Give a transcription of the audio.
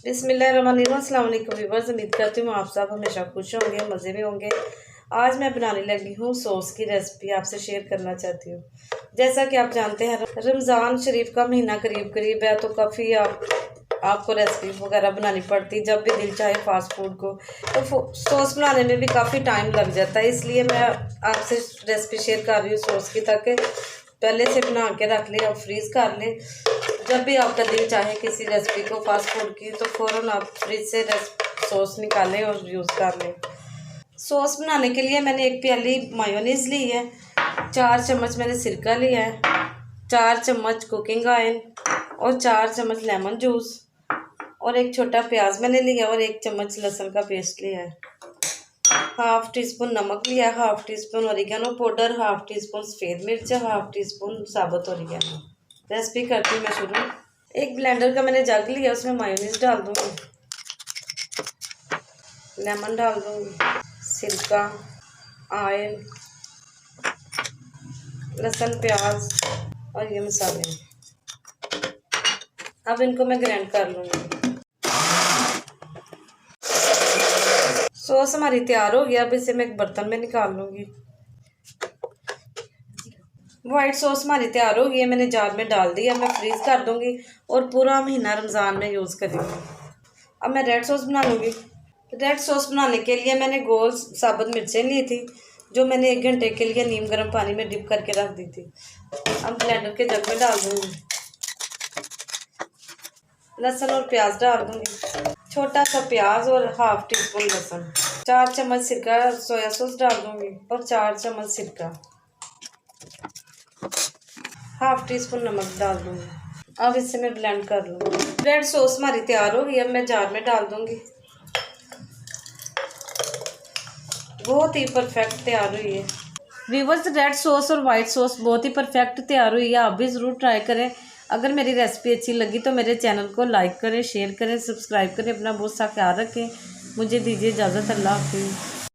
बिस्मिल्लाहिर्रहमानिर्रहीम। अस्सलाम वालेकुम व्यूअर्स, उम्मीद करती हूँ आप सब हमेशा खुश होंगे, मज़े में होंगे। आज मैं बनाने लगी हूँ सॉस की रेसिपी, आपसे शेयर करना चाहती हूँ। जैसा कि आप जानते हैं रमज़ान शरीफ का महीना करीब करीब है, तो काफ़ी आपको रेसिपी वगैरह बनानी पड़ती, जब भी दिल चाहे फास्ट फूड को, तो सॉस बनाने में भी काफ़ी टाइम लग जाता है। इसलिए मैं आपसे रेसिपी शेयर कर रही हूँ सॉस की, ताकि पहले से बना के रख ले और फ्रीज़ कर ले। जब भी आपका दिल चाहे किसी रेसिपी को फास्ट फूड की, तो फ़ौरन आप फ्रिज से सॉस निकालें और यूज़ कर लें। सॉस बनाने के लिए मैंने एक प्याली मायोनीज़ ली है, 4 चम्मच मैंने सिरका लिया है, 4 चम्मच कुकिंग ऑयल और 4 चम्मच लेमन जूस और एक छोटा प्याज मैंने लिया और 1 चम्मच लहसुन का पेस्ट लिया है। हाफ़ टी स्पून नमक लिया, half tea spoon oregano powder, half tea spoon सफ़ेद मिर्च, हाफ़ टी स्पून साबुत ऑरिगेनो। रेसिपी करती हूँ मैं शुरू। एक ब्लेंडर का मैंने जग लिया, उसमें मायोनीज़ डाल दूँगी, लेमन डाल दूँगी, सिरका, ऑयल, लहसुन, प्याज और ये मसाले। अब इनको मैं ग्राइंड कर लूँगी। सॉस हमारी तैयार हो गया। अब इसे मैं एक बर्तन में निकाल लूँगी। वाइट सॉस हमारी तैयार हो गई है, मैंने जार में डाल दिया। मैं फ्रीज़ कर दूँगी और पूरा महीना रमज़ान में यूज़ करेंगे। अब मैं रेड सॉस बना लूँगी। रेड सॉस बनाने के लिए मैंने गोल साबुत मिर्चें ली थी, जो मैंने 1 घंटे के लिए नीम गर्म पानी में डिप करके रख दी थी। अब ब्लेंडर के जग में डाल दूँगी, लहसुन और प्याज डाल दूँगी, छोटा सा प्याज और हाफ़ टी स्पून लहसुन, 4 चम्मच सिरका सोया सॉस डाल दूँगी और 4 चम्मच सिरका, हाफ़ टी स्पून नमक डाल दूँगी। अब इसे मैं ब्लेंड कर लूँगी। रेड सॉस हमारी तैयार हो गई। अब मैं जार में डाल दूँगी। बहुत ही परफेक्ट तैयार हुई है व्यूअर्स। रेड सॉस और वाइट सॉस बहुत ही परफेक्ट तैयार हुई है, आप भी ज़रूर ट्राई करें। अगर मेरी रेसिपी अच्छी लगी तो मेरे चैनल को लाइक करें, शेयर करें, सब्सक्राइब करें। अपना बहुत सा ख्याल रखें। मुझे दीजिए इजाज़त। अल्लाह हाफिज़।